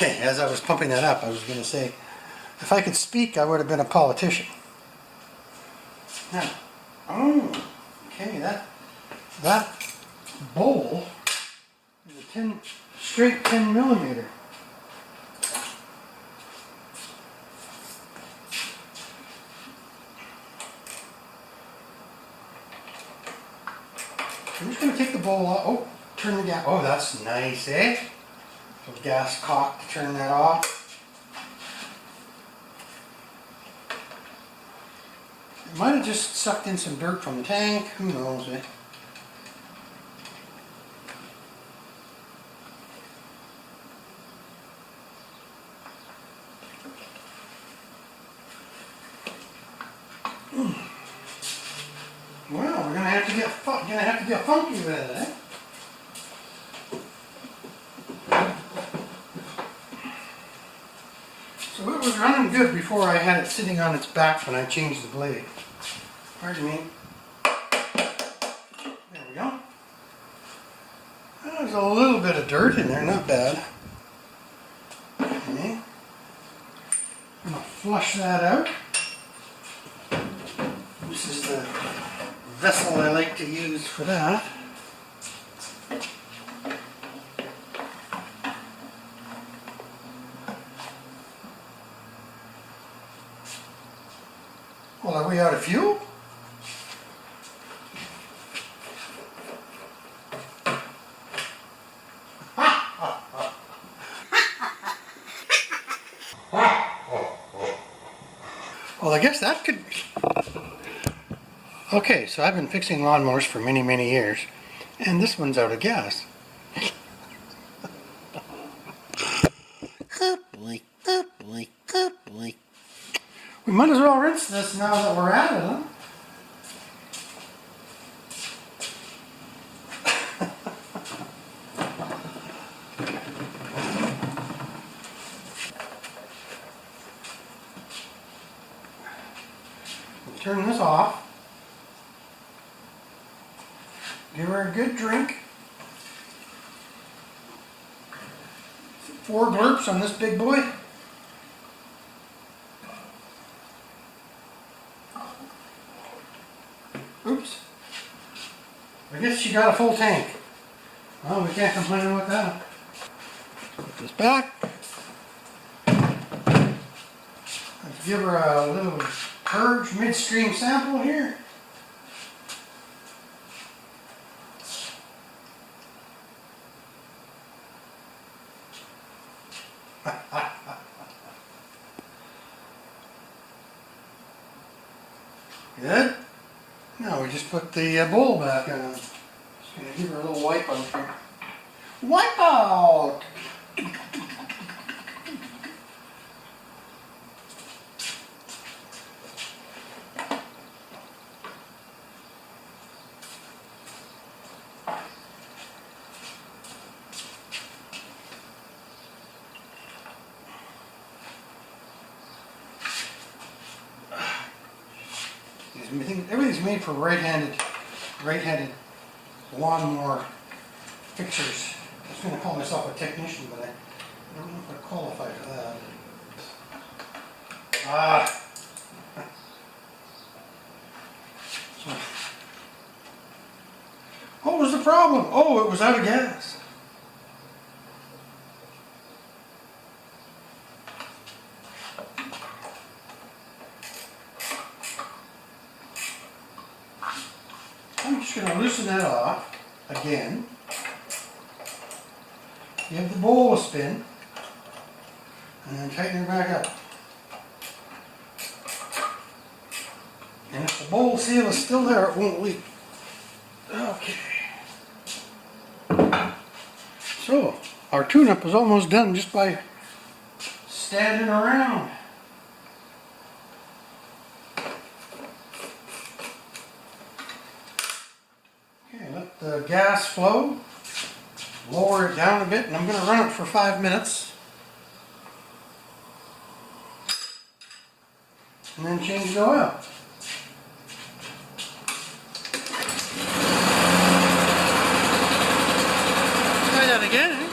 Okay, as I was pumping that up, I was going to say, if I could speak, I would have been a politician. Now, oh, okay, that bowl is a straight 10 millimeter. I'm just going to take the bowl off. Oh, turn the gas. Oh, that's nice, eh? The gas cock to turn that off. It might have just sucked in some dirt from the tank. Who knows, eh? Well, we're gonna have to get funky with it, eh? So it was running good before I had it sitting on its back when I changed the blade. Pardon me. There we go. There's a little bit of dirt in there, not bad. Okay. I'm gonna flush that out. This is the vessel I like to use for that. Well, are we out of fuel? Well, I guess that could... Okay, so I've been fixing lawnmowers for many, many years, and this one's out of gas. Oh boy, oh boy, oh boy. We might as well rinse this now that we're at it, huh? Turn this off. Give her a good drink. 4 glurps on this big boy. Oops. I guess she got a full tank. Well, we can't complain about that. Put this back. Let's give her a little purge midstream sample here. Good. Now we just put the bowl back on. Just going to give her a little wipe out here. Wipe out! Everything's made for right-handed lawnmower fixers. I was going to call myself a technician, but I don't know if I qualify for that. So, what was the problem? Oh, it was out of gas. I'm just going to loosen that off again. Give the bowl a spin and then tighten her back up. And if the bowl seal is still there, it won't leak. Okay. So, our tune-up is almost done just by standing around. Okay, let the gas flow. Lower it down a bit, and I'm going to run it for 5 minutes. And then change the oil. Try that again.